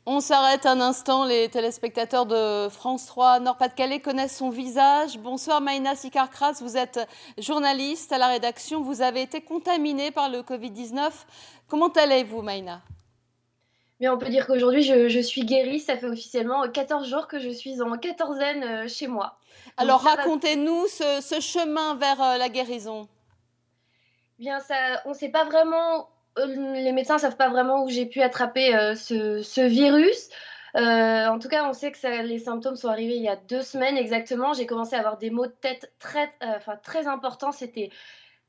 On s'arrête un instant, les téléspectateurs de France 3 Nord-Pas-de-Calais connaissent son visage. Bonsoir Maïna Sikar-Kras, vous êtes journaliste à la rédaction, vous avez été contaminée par le Covid-19. Comment allez-vous Maïna ? Bien, on peut dire qu'aujourd'hui, je suis guérie. Ça fait officiellement 14 jours que je suis en quatorzaine chez moi. Donc Alors ça va racontez-nous ce chemin vers la guérison. bien. On sait pas vraiment, les médecins savent pas vraiment où j'ai pu attraper ce virus. En tout cas, on sait que les symptômes sont arrivés il y a 2 semaines exactement. J'ai commencé à avoir des maux de tête très importants. C'était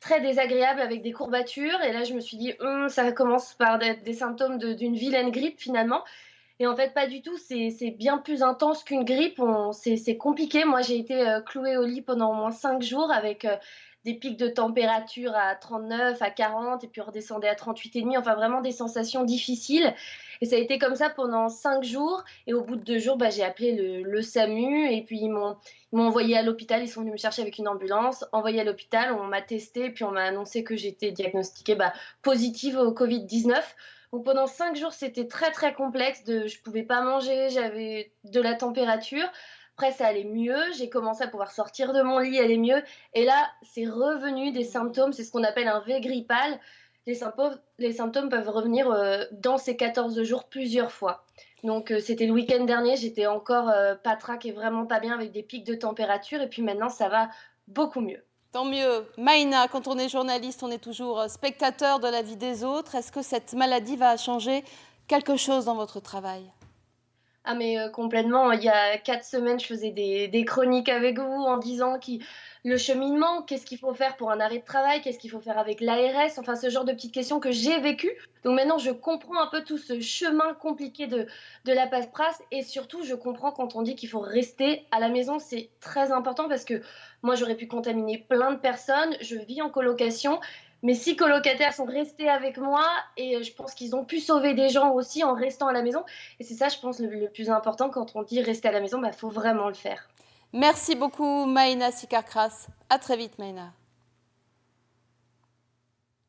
très désagréable avec des courbatures. Et là, je me suis dit, ça commence par des symptômes d'une vilaine grippe finalement. Et en fait, pas du tout. C'est bien plus intense qu'une grippe. C'est compliqué. Moi, j'ai été clouée au lit pendant au moins 5 jours avec des pics de température à 39, à 40, et puis on redescendait à 38,5. Enfin, vraiment des sensations difficiles. Et ça a été comme ça pendant 5 jours. Et au bout de 2 jours, j'ai appelé le SAMU. Et puis, ils m'ont envoyé à l'hôpital. Ils sont venus me chercher avec une ambulance. Envoyé à l'hôpital, on m'a testé. Puis, on m'a annoncé que j'étais diagnostiquée positive au Covid-19. Donc pendant 5 jours, c'était très très complexe. Je pouvais pas manger, j'avais de la température. Après, ça allait mieux. J'ai commencé à pouvoir sortir de mon lit, aller mieux. Et là, c'est revenu des symptômes. C'est ce qu'on appelle un V grippal. Les symptômes peuvent revenir dans ces 14 jours plusieurs fois. Donc, c'était le week-end dernier. J'étais encore patraque et vraiment pas bien avec des pics de température. Et puis maintenant, ça va beaucoup mieux. Tant mieux. Maïna, quand on est journaliste, on est toujours spectateur de la vie des autres. Est-ce que cette maladie va changer quelque chose dans votre travail ? Ah mais complètement, il y a 4 semaines, je faisais des chroniques avec vous en disant le cheminement, qu'est-ce qu'il faut faire pour un arrêt de travail? Qu'est-ce qu'il faut faire avec l'ARS? Enfin, ce genre de petites questions que j'ai vécues. Donc maintenant, je comprends un peu tout ce chemin compliqué de la paperasse, et surtout, je comprends quand on dit qu'il faut rester à la maison. C'est très important parce que moi, j'aurais pu contaminer plein de personnes. Je vis en colocation. Mes 6 colocataires sont restés avec moi, et je pense qu'ils ont pu sauver des gens aussi en restant à la maison. Et c'est ça, je pense, le plus important quand on dit rester à la maison, faut vraiment le faire. Merci beaucoup Maïna Sikar-Kras. À très vite Maïna.